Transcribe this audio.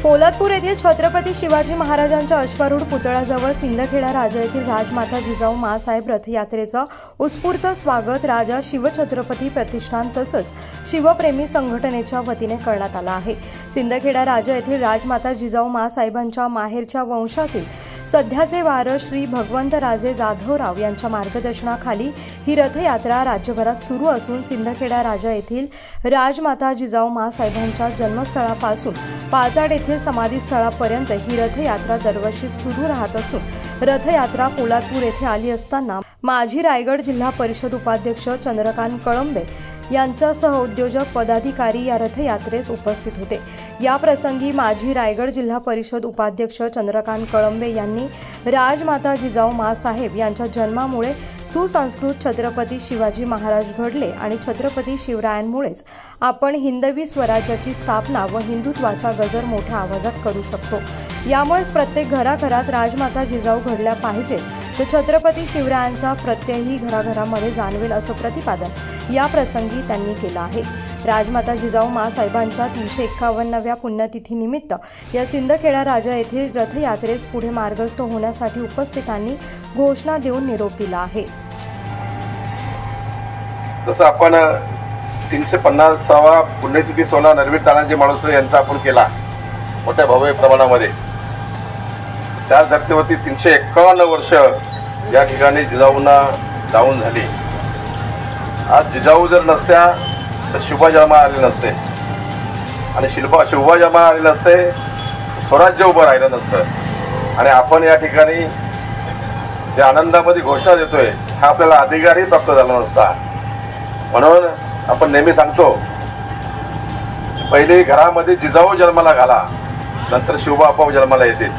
पोलादपूर येथील छत्रपती शिवाजी महाराजांच्या अश्वारूढ पुतळ्याजवळ सिंदखेडा राजा येथील राजमाता जिजाऊ माँसाहेब रथयात्रेचं उत्स्फूर्त स्वागत राजा शिवछत्रपती प्रतिष्ठान तसंच शिवप्रेमी संघटनेच्या वतीने करण्यात आलं आहे। सिंदखेडा राजा येथील राजमाता जिजाऊ माँसाहेबांच्या माहेरच्या वंशातील सध्याचे वारस श्री भगवंतराजे जाधवराव यांच्या मार्गदर्शनाखाली ही रथयात्रा राज्यभरात सुरू असून सिंदखेडा राजा येथील राजमाता जिजाऊ माँसाहेबांच्या जन्मस्थळापासून पाचाड येथील समाधीस्थळापर्यंत ही रथयात्रा दरवर्षी सुरू राहत असून रथयात्रा पोलादपूर येथे आली असताना माजी रायगड जिल्हा परिषद उपाध्यक्ष चंद्रकांत कळंबे यांच्यासह उद्योजक पदाधिकारी या रथयात्रेस उपस्थित होते। या प्रसंगी माजी रायगड जिल्हा परिषद उपाध्यक्ष चंद्रकांत कळंबे यांनी राजमाता जिजाऊ माँसाहेब यांच्या जन्मामुळे सुसंस्कृत छत्रपती शिवाजी महाराज घडले आणि छत्रपती शिवरायांमुळेच आपण हिंदवी स्वराज्याची स्थापना व हिंदुत्वाचा गजर मोठ्या आवाजात करू शकतो। यामुळेच प्रत्येक घराघरात राजमाता जिजाऊ घडल्या पाहिजेत तर छत्रपती शिवरायांचा प्रत्ययही घराघरामध्ये जाणवेल असं प्रतिपादन या प्रसंगी त्यांनी केलं आहे। राजमाता जिजाऊ माँसाहेबांच्या 351व्या पुण्यतिथीनिमित्त या सिंदखेडा राजा येथील रथयात्रेस पुढे मार्गस्थ होण्यासाठी उपस्थितांनी घोषणा देऊन निरोप दिला आहे। जसं आपण 350वा पुण्यतिथी सोहळा नरवीर तानाजी मालुसरे यांचा आपण केला मोठ्या भव्य प्रमाणामध्ये, त्या धर्तीवरती 351 वर्ष या ठिकाणी जिजाऊंना जाऊन झाली। आज जिजाऊ जर नसत्या तर शिवबाजन्मा आले नसते आणि शिवबाजन्मा आले नसते, स्वराज्य उभं राहिलं नसतं आणि आपण या ठिकाणी जे आनंदामध्ये घोषणा देतोय हा आपल्याला अधिकारही प्राप्त झाला नसता। म्हणून आपण नेहमी सांगतो पहिले घरामध्ये जिजाऊ जन्माला घाला, नंतर शिवबा आपोआप जन्माला येतील।